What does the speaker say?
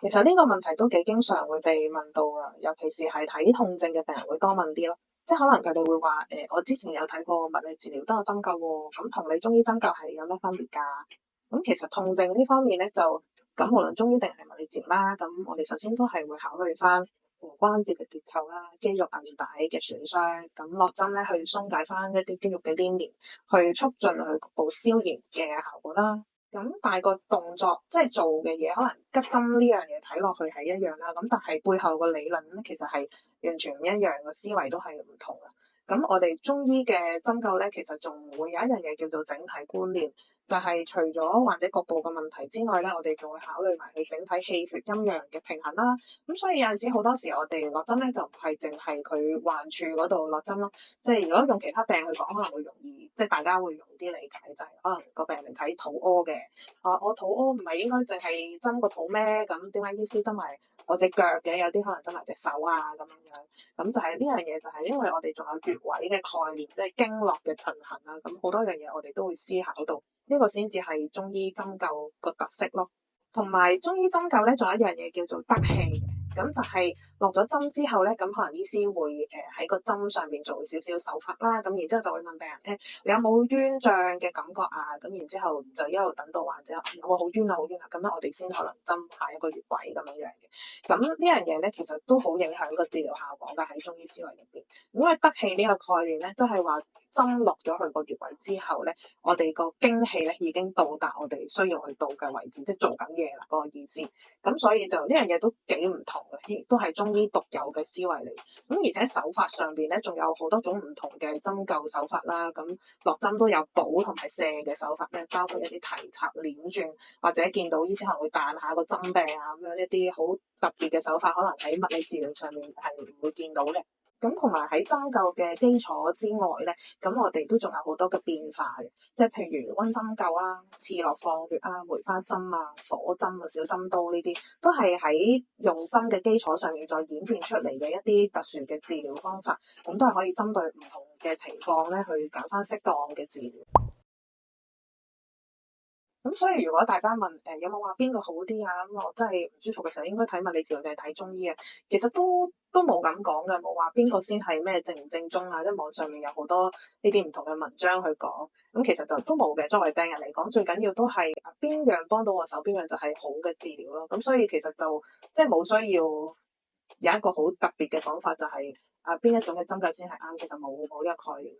其實呢個問題都幾經常會被問到㗎，尤其是係睇痛症嘅病人會多問啲咯。即係可能佢哋會話我之前有睇過物理治療都有針灸喎，咁同你中醫針灸係有咩分別㗎？咁其實痛症呢方面咧就咁，無論中醫定係物理治療啦，咁我哋首先都係會考慮翻關節嘅結構啦、肌肉韌帶嘅損傷，咁落針咧去鬆解翻一啲肌肉嘅黏連，去促進佢局部消炎嘅效果啦。咁但係個動作即係做嘅嘢，可能吉針呢樣嘢睇落去係一樣啦，咁但係背後個理論咧其實係完全唔一樣，個思維都係唔同嘅。咁我哋中醫嘅針灸咧，其實仲會有一樣嘢叫做整體觀念，就係除咗患者局部嘅問題之外咧，我哋仲會考慮埋佢整體氣血陰陽嘅平衡啦。咁所以有陣時好多時我哋落針咧就唔係淨係佢患處嗰度落針咯，即係如果用其他病去講，可能會容易，即係大家會容易啲理解，就係可能個病人睇肚屙嘅，我肚屙唔係應該淨係針個肚咩？咁點解醫師針埋我隻腳嘅？有啲可能針埋隻手啊咁樣。咁就係呢樣嘢，就係因為我哋仲有穴位嘅概念，即係經絡嘅平衡啊。咁好多樣嘢我哋都會思考到，呢個先至係中醫針灸個特色咯。同埋中醫針灸咧，仲有一樣嘢叫做得氣，咁就係落咗針之後咧，咁可能醫師會喺個針上邊做少少手法啦，咁然之後就會問病人你有冇冤脹嘅感覺啊？咁然之後就一路等到患者我好冤啊好冤啊，咁咧我哋先可能針下一個穴位咁樣樣嘅。咁呢樣嘢咧，其實都好影響個治療效果㗎，喺中醫思維入邊。因為得氣呢個概念咧，即係話針落咗去個穴位之後咧，我哋個經氣咧已經到達我哋需要去到嘅位置，即係做緊嘢啦嗰個意思。咁所以就呢樣嘢都幾唔同嘅，亦都係中醫獨有嘅思維嚟。咁而且手法上邊咧，仲有好多種唔同嘅針灸手法啦。咁落針都有補同埋瀉嘅手法咧，包括一啲提插、捻轉，或者見到醫生可能會彈下個針柄啊咁樣一啲好特別嘅手法，可能喺物理治療上面係唔會見到嘅。咁同埋喺針灸嘅基礎之外咧，咁我哋都仲有好多嘅變化嘅，即係譬如溫針灸啊、刺絡放血啊、梅花針啊、火針啊、小針刀呢啲，都係喺用針嘅基礎上面再演變出嚟嘅一啲特殊嘅治療方法，咁都係可以針對唔同嘅情況咧去揀翻適當嘅治療。咁所以如果大家問有冇話邊個好啲啊？咁我真係唔舒服嘅時候應該睇物理治療定係睇中醫啊？其實都冇咁講嘅，冇話邊個先係咩正唔正宗啊！即係網上面有好多呢啲唔同嘅文章去講，咁其實就都冇嘅。作為病人嚟講，最緊要都係邊樣幫到我手，邊樣就係好嘅治療咯。咁所以其實就即係冇需要有一個好特別嘅講法，就係邊一種嘅針灸先係啱。其實冇呢個概念。